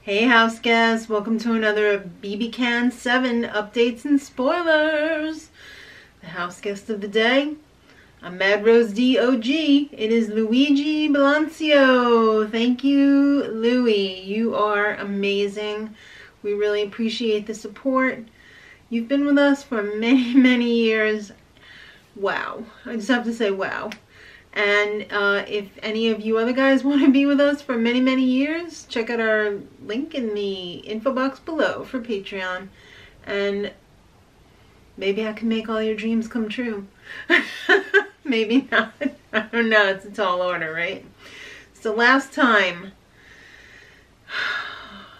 Hey house guests, welcome to another BB Can 7 updates and spoilers. The house guest of the day, I'm Madrosed OG. It is Luigi Balancio. Thank you, Louie. You are amazing. We really appreciate the support. You've been with us for many, many years. Wow. I just have to say wow. And if any of you other guys want to be with us for many, many years, check out our link in the info box below for Patreon. And maybe I can make all your dreams come true. Maybe not. I don't know. It's a tall order, right? So last time,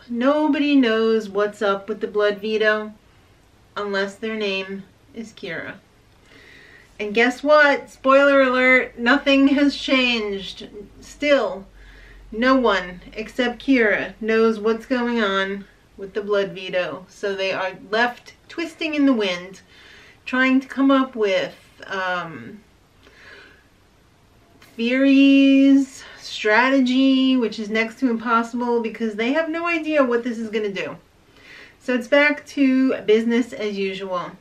nobody knows what's up with the blood veto unless their name is Kira. And guess what? Spoiler alert, nothing has changed. Still, no one except Kira knows what's going on with the blood veto. So they are left twisting in the wind, trying to come up with theories, strategy, which is next to impossible because they have no idea what this is going to do. So it's back to business as usual.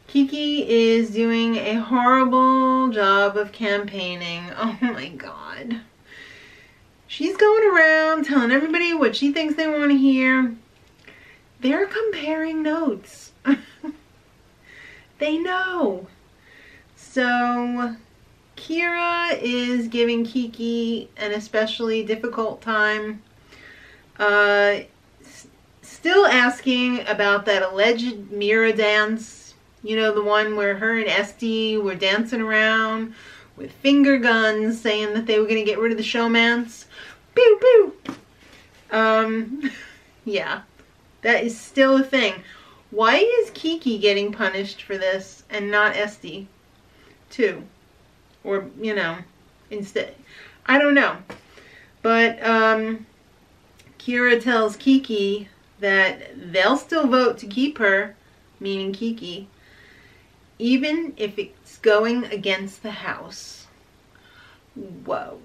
Kiki is doing a horrible job of campaigning. Oh my god. She's going around telling everybody what she thinks they want to hear. They're comparing notes. They know. So Kira is giving Kiki an especially difficult time. Still asking about that alleged mirror dance. You know, the one where her and Esty were dancing around with finger guns saying that they were going to get rid of the showmance. Pew, pew. Yeah, that is still a thing. Why is Kiki getting punished for this and not Esty too? Or, you know, instead. I don't know. But Kira tells Kiki that they'll still vote to keep her, meaning Kiki, even if it's going against the house. Whoa.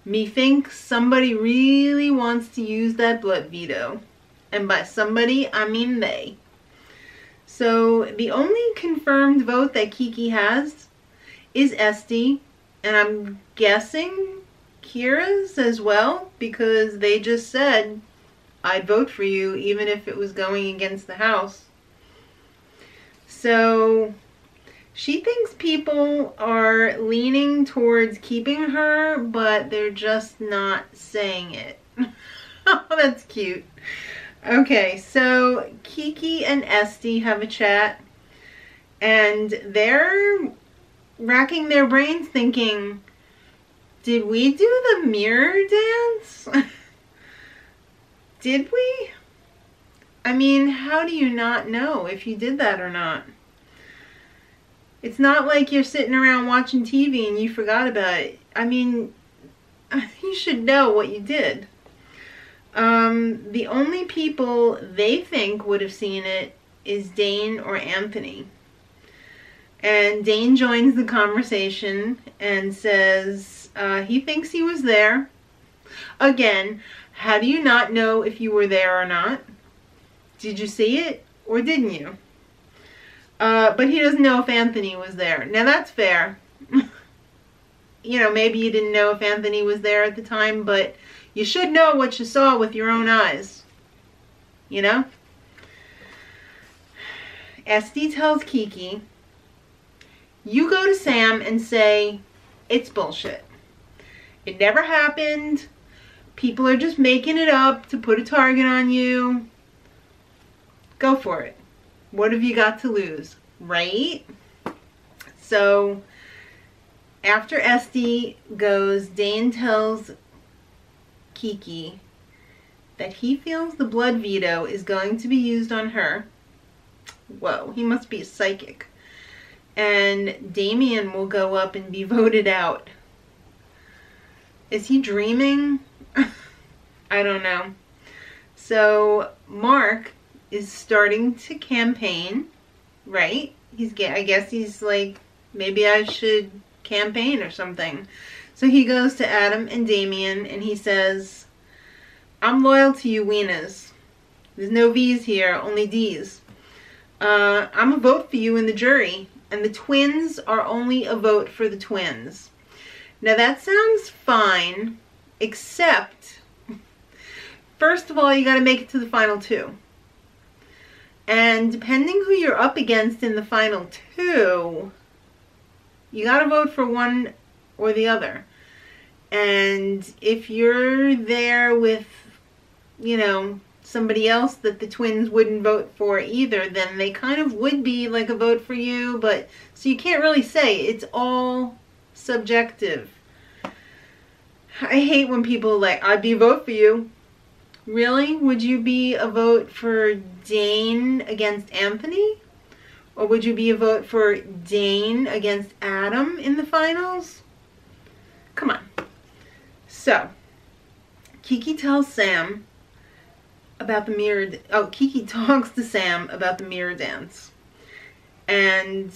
Methinks somebody really wants to use that blood veto. And by somebody, I mean they. So the only confirmed vote that Kiki has is Esty. And I'm guessing Kira's as well, because they just said, I'd vote for you even if it was going against the house. So she thinks people are leaning towards keeping her, but they're just not saying it. Oh, that's cute. Okay, so Kiki and Esty have a chat, and they're racking their brains thinking, did we do the mirror dance? Did we? I mean, how do you not know if you did that or not? It's not like you're sitting around watching TV and you forgot about it. I mean, you should know what you did. The only people they think would have seen it is Dane or Anthony. And Dane joins the conversation and says he thinks he was there. Again, how do you not know if you were there or not? Did you see it or didn't you? But he doesn't know if Anthony was there. Now that's fair. You know, maybe you didn't know if Anthony was there at the time, but you should know what you saw with your own eyes. You know? Esty tells Kiki, you go to Sam and say, it's bullshit. It never happened. People are just making it up to put a target on you. Go for it. What have you got to lose, right? So after Esty goes, Dane tells Kiki that he feels the blood veto is going to be used on her. Whoa, he must be a psychic. And Damien will go up and be voted out. Is he dreaming? I don't know. So Mark is starting to campaign, right? I guess he's like, maybe I should campaign or something. So he goes to Adam and Damien and he says, I'm loyal to you, Weenas. There's no V's here, only D's. I'm a vote for you in the jury, and the twins are only a vote for the twins. Now that sounds fine, except, first of all, you gotta make it to the final two. And depending who you're up against in the final two, you gotta vote for one or the other. And if you're there with, you know, somebody else that the twins wouldn't vote for either, then they kind of would be like a vote for you, but so you can't really say. It's all subjective. I hate when people are like, I'd be a vote for you. Really? Would you be a vote for Dane against Anthony? Or would you be a vote for Dane against Adam in the finals? Come on. So, Kiki tells Sam about the mirror. Kiki talks to Sam about the mirror dance. And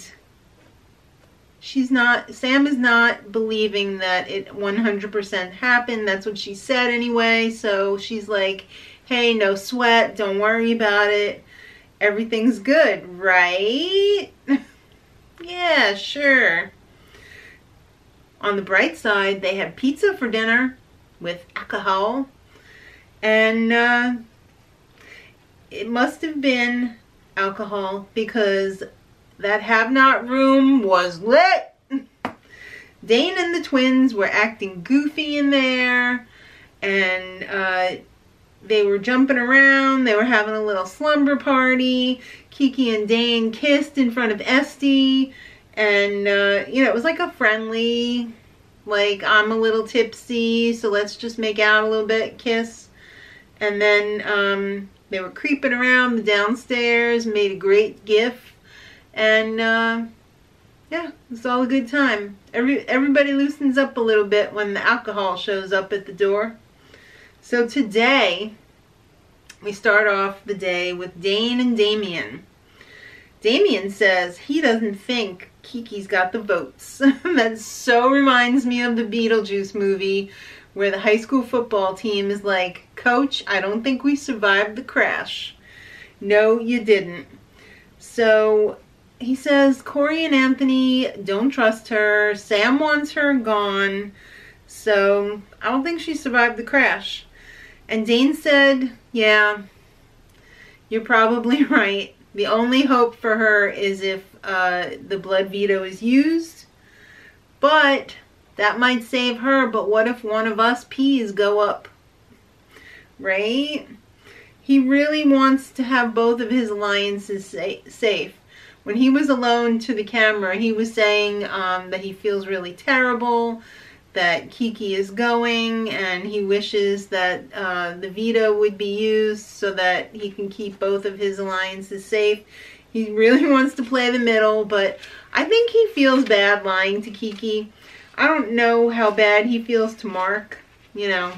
Sam is not believing that it 100% happened. That's what she said anyway. So she's like, hey, no sweat. Don't worry about it. Everything's good, right? Yeah, sure. On the bright side, they had pizza for dinner with alcohol. And it must have been alcohol because that have-not room was lit. Dane and the twins were acting goofy in there. And they were jumping around. They were having a little slumber party. Kiki and Dane kissed in front of Esty. And, you know, it was like a friendly, like, I'm a little tipsy, so let's just make out a little bit, kiss. And then they were creeping around the downstairs, made a great gif. And, yeah, it's all a good time. Everybody loosens up a little bit when the alcohol shows up at the door. So today, we start off the day with Dane and Damien. Damien says he doesn't think Kiki's got the votes. That so reminds me of the Beetlejuice movie where the high school football team is like, Coach, I don't think we survived the crash. No, you didn't. So he says Corey and Anthony don't trust her. Sam wants her gone. So I don't think she survived the crash. And Dane said, yeah, you're probably right. The only hope for her is if the blood veto is used. But that might save her. But what if one of us P's go up? Right? He really wants to have both of his alliances safe. When he was alone to the camera, he was saying that he feels really terrible, that Kiki is going, and he wishes that the veto would be used so that he can keep both of his alliances safe. He really wants to play the middle, but I think he feels bad lying to Kiki. I don't know how bad he feels to Mark, you know,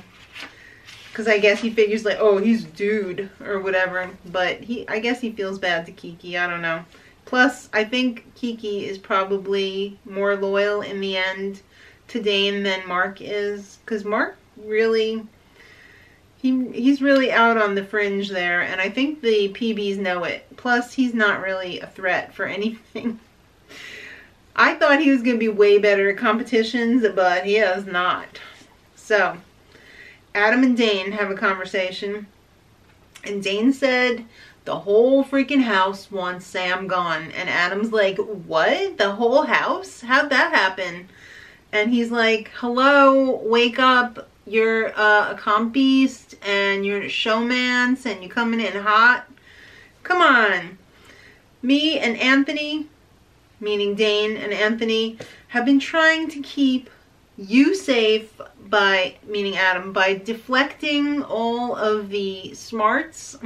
because I guess he figures like, oh, he's a dude or whatever, but I guess he feels bad to Kiki. I don't know. Plus, I think Kiki is probably more loyal in the end to Dane than Mark is, because Mark really, he's really out on the fringe there, and I think the PBs know it. Plus, he's not really a threat for anything. I thought he was going to be way better at competitions, but he is not. So, Adam and Dane have a conversation, and Dane said the whole freaking house wants Sam gone, and Adam's like, what? The whole house? How'd that happen? And he's like, hello, wake up, you're a comp beast, and you're a showmance, and you're coming in hot. Come on. Me and Anthony, meaning Dane and Anthony, have been trying to keep you safe by, meaning Adam, by deflecting all of the smarts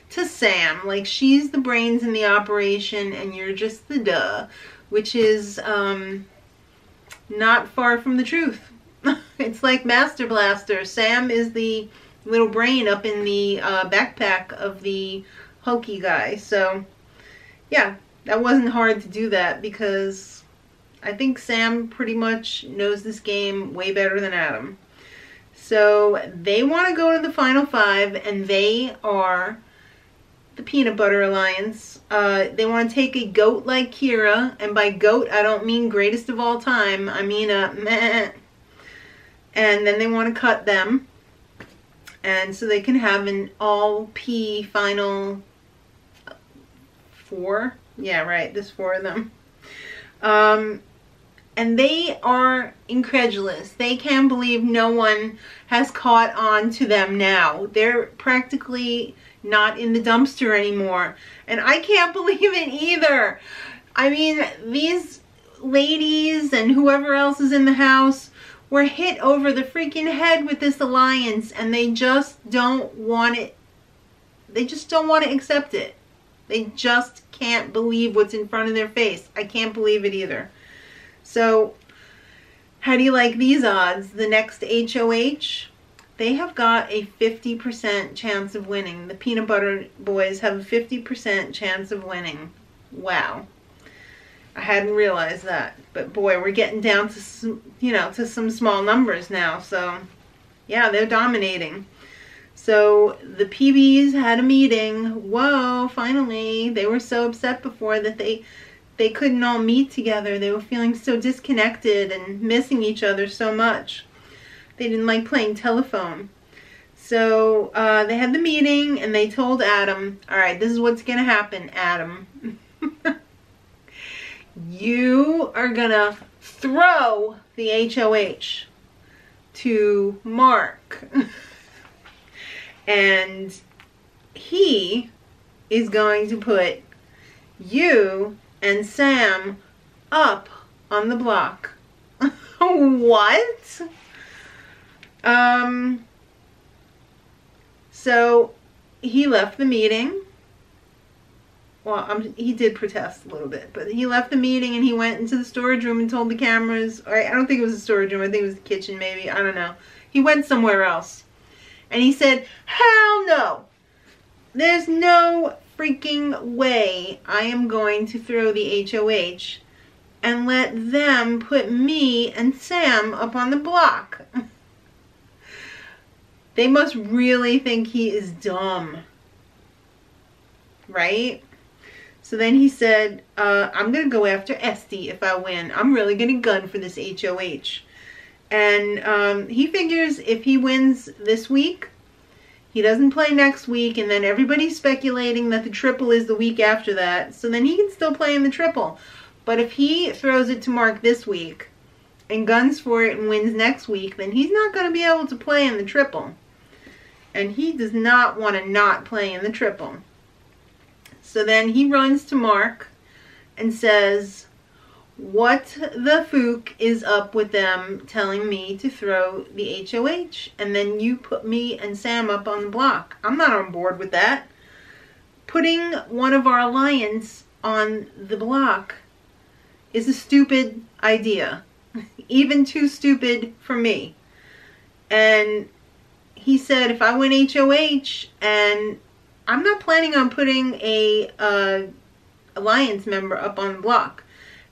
to Sam. Like, she's the brains in the operation, and you're just the duh, which is, not far from the truth. It's like Master Blaster. Sam is the little brain up in the backpack of the hokey guy. So, yeah, that wasn't hard to do that because I think Sam pretty much knows this game way better than Adam. So they want to go to the final 5, and they are the Peanut Butter Alliance. They want to take a goat like Kira, and by goat I don't mean greatest of all time, I mean a meh. And then they want to cut them, and so they can have an all P final 4. Yeah, right, there's 4 of them. And they are incredulous. They can't believe no one has caught on to them now. They're practically not in the dumpster anymore. And I can't believe it either. I mean, these ladies and whoever else is in the house were hit over the freaking head with this alliance, and they just don't want it. They just don't want to accept it. They just can't believe what's in front of their face. I can't believe it either. So, how do you like these odds? The next HOH, they have got a 50% chance of winning. The Peanut Butter Boys have a 50% chance of winning. Wow. I hadn't realized that. But boy, we're getting down to some, to some small numbers now. So, yeah, they're dominating. So, the PBs had a meeting. Whoa, finally. They were so upset before that they couldn't all meet together. They were feeling so disconnected and missing each other so much. They didn't like playing telephone. So they had the meeting, and they told Adam, all right, this is what's going to happen, Adam. You are going to throw the HOH to Mark. And he is going to put you and Sam up on the block. What? So he left the meeting. Well, he did protest a little bit, but he left the meeting and he went into the storage room and told the cameras, or I don't think it was the storage room, I think it was the kitchen maybe, I don't know. He went somewhere else. And he said, hell no! There's no freaking way I am going to throw the HOH and let them put me and Sam up on the block. They must really think he is dumb. Right? So then he said, I'm going to go after Esty if I win. I'm really going to gun for this HOH. And he figures if he wins this week, he doesn't play next week, and then everybody's speculating that the triple is the week after that, so then he can still play in the triple. But if he throws it to Mark this week and guns for it and wins next week, then he's not going to be able to play in the triple. And he does not want to not play in the triple. So then he runs to Mark and says, what the fook is up with them telling me to throw the HOH and then you put me and Sam up on the block? I'm not on board with that. Putting one of our alliance on the block is a stupid idea. Even too stupid for me. And he said if I win HOH, and I'm not planning on putting a alliance member up on the block.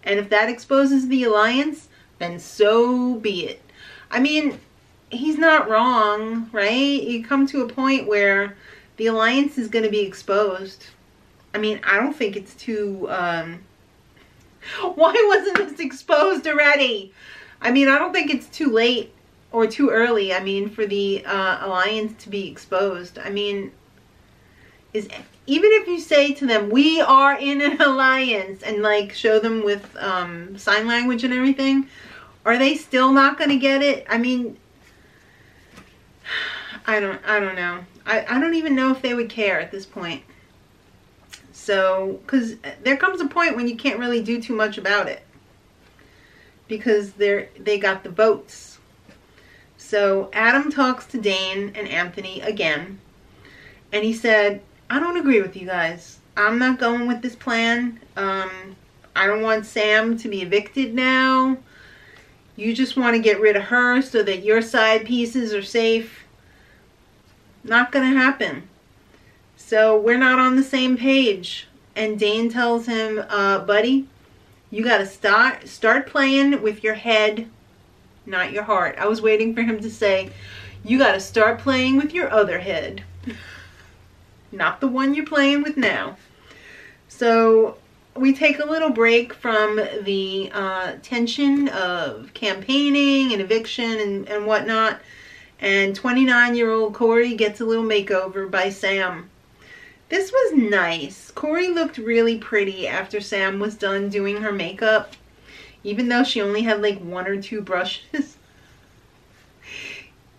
And if that exposes the alliance, then so be it. I mean, he's not wrong, right? You come to a point where the alliance is going to be exposed. I mean, I don't think it's too... Why wasn't this exposed already? I mean, I don't think it's too late or too early, I mean, for the alliance to be exposed. I mean, even if you say to them, we are in an alliance, and like show them with sign language and everything, are they still not going to get it? I mean, I don't know. I don't even know if they would care at this point. So, because there comes a point when you can't really do too much about it. Because they got the votes. So, Adam talks to Dane and Anthony again. And he said, I don't agree with you guys. I'm not going with this plan. I don't want Sam to be evicted now. You just want to get rid of her so that your side pieces are safe. Not going to happen. So we're not on the same page. And Dane tells him, buddy, you got to start playing with your head, not your heart. I was waiting for him to say, You got to start playing with your other head. Not the one you're playing with now. So we take a little break from the tension of campaigning and eviction and whatnot. And 29-year-old Corey gets a little makeover by Sam. This was nice. Corey looked really pretty after Sam was done doing her makeup. Even though she only had like 1 or 2 brushes.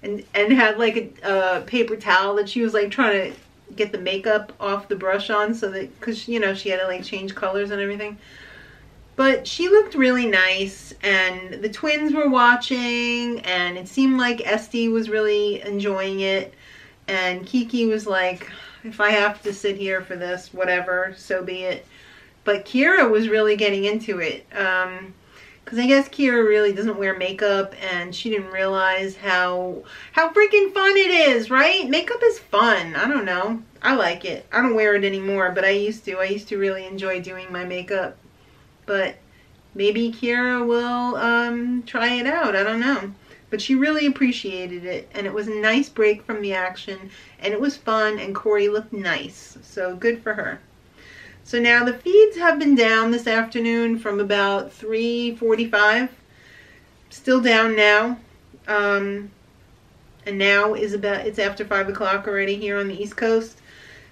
and had like a paper towel that she was like trying to get the makeup off the brush on, so that, because you know she had to like change colors and everything. But she looked really nice, and the twins were watching, and it seemed like Esty was really enjoying it, and Kiki was like, if I have to sit here for this, whatever, so be it. But Kira was really getting into it, because I guess Kira really doesn't wear makeup, and she didn't realize how freaking fun it is, right? Makeup is fun. I don't know. I like it. I don't wear it anymore, but I used to. I used to really enjoy doing my makeup. But maybe Kira will try it out. I don't know. But she really appreciated it, and it was a nice break from the action, and it was fun, and Corey looked nice. So good for her. So now the feeds have been down this afternoon from about 3:45. Still down now. And now it's after 5 o'clock already here on the East Coast.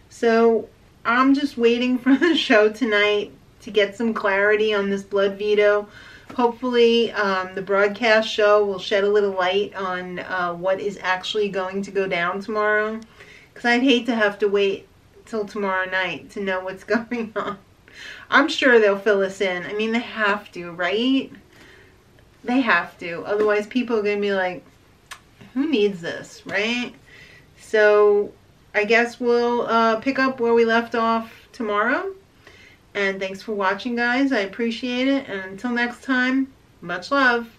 So I'm just waiting for the show tonight to get some clarity on this blood veto. Hopefully the broadcast show will shed a little light on what is actually going to go down tomorrow. Because I'd hate to have to wait till tomorrow night to know what's going on. I'm sure they'll fill us in. I mean, they have to, right? They have to. Otherwise, people are going to be like, who needs this, right? So I guess we'll pick up where we left off tomorrow. And thanks for watching, guys. I appreciate it. And until next time, much love.